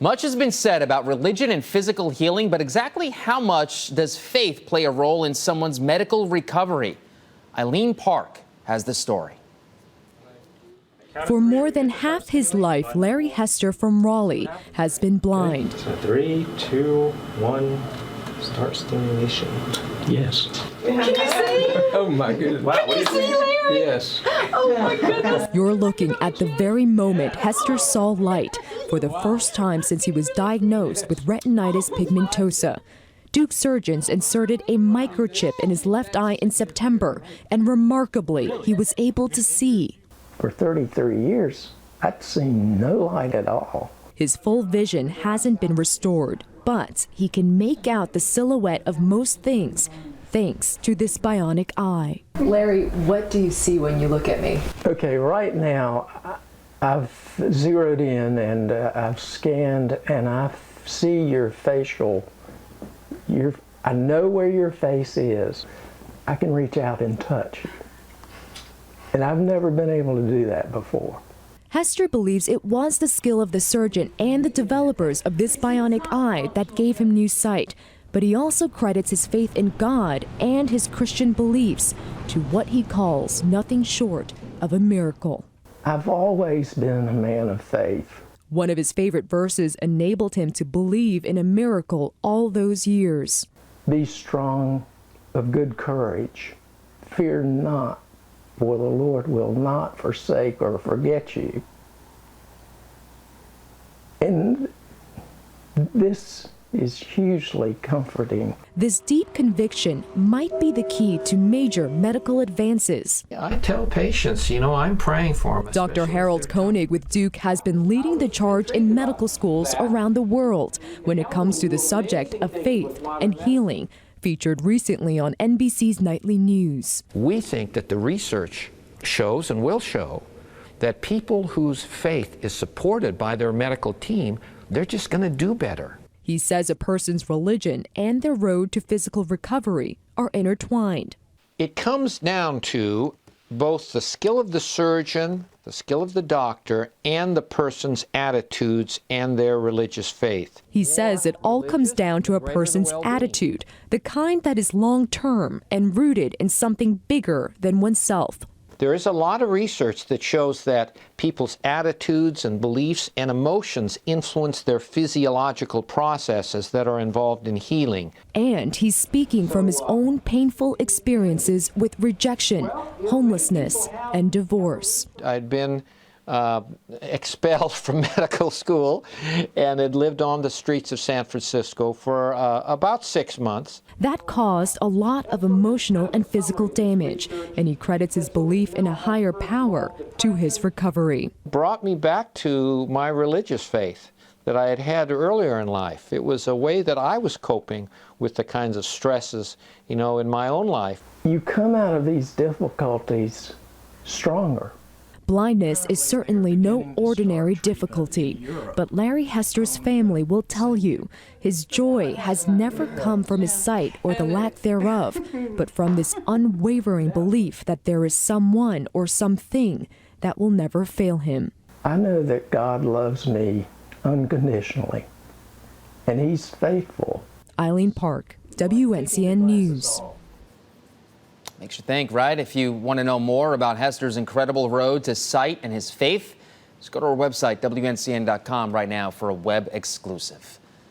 Much has been said about religion and physical healing, but exactly how much does faith play a role in someone's medical recovery? Eileen Park has the story. For more than half his life, Larry Hester from Raleigh has been blind. So 3, 2, 1, start stimulation. Yes. Can you see? Oh my goodness. Wow. Can you see, Larry? Yes. Oh my goodness. You're looking at the very moment Hester saw light for the first time since he was diagnosed with retinitis pigmentosa. Duke surgeons inserted a microchip in his left eye in September, and remarkably, he was able to see. For 33 years, I'd seen no light at all. His full vision hasn't been restored, but he can make out the silhouette of most things thanks to this bionic eye. Larry, what do you see when you look at me? Okay, right now, I've zeroed in and I've scanned and I see your facial. I know where your face is. I can reach out and touch. And I've never been able to do that before. Hester believes it was the skill of the surgeon and the developers of this bionic eye that gave him new sight. But he also credits his faith in God and his Christian beliefs to what he calls nothing short of a miracle. I've always been a man of faith. One of his favorite verses enabled him to believe in a miracle all those years. Be strong of good courage. Fear not, for the Lord will not forsake or forget you. And this is hugely comforting. This deep conviction might be the key to major medical advances. I tell patients, I'm praying for them. Dr. Harold Koenig with Duke has been leading the charge in medical schools around the world when it comes to the subject of faith and healing, featured recently on NBC's Nightly News. We think that the research shows and will show that people whose faith is supported by their medical team, they're just going to do better. He says a person's religion and their road to physical recovery are intertwined. It comes down to both the skill of the surgeon, the skill of the doctor, and the person's attitudes and their religious faith. He says it all comes down to a person's attitude, the kind that is long-term and rooted in something bigger than oneself. There is a lot of research that shows that people's attitudes and beliefs and emotions influence their physiological processes that are involved in healing. And he's speaking from his own painful experiences with rejection, homelessness, and divorce. I'd been expelled from medical school and had lived on the streets of San Francisco for about 6 months. That caused a lot of emotional and physical damage, and he credits his belief in a higher power to his recovery. Brought me back to my religious faith that I had had earlier in life. It was a way that I was coping with the kinds of stresses, in my own life. You come out of these difficulties stronger. Blindness is certainly no ordinary difficulty, but Larry Hester's family will tell you his joy has never come from his sight or the lack thereof, but from this unwavering belief that there is someone or something that will never fail him. I know that God loves me unconditionally, and He's faithful. Eileen Park, WNCN News. Makes you think, right? If you want to know more about Hester's incredible road to sight and his faith, just go to our website, WNCN.com, right now for a web exclusive.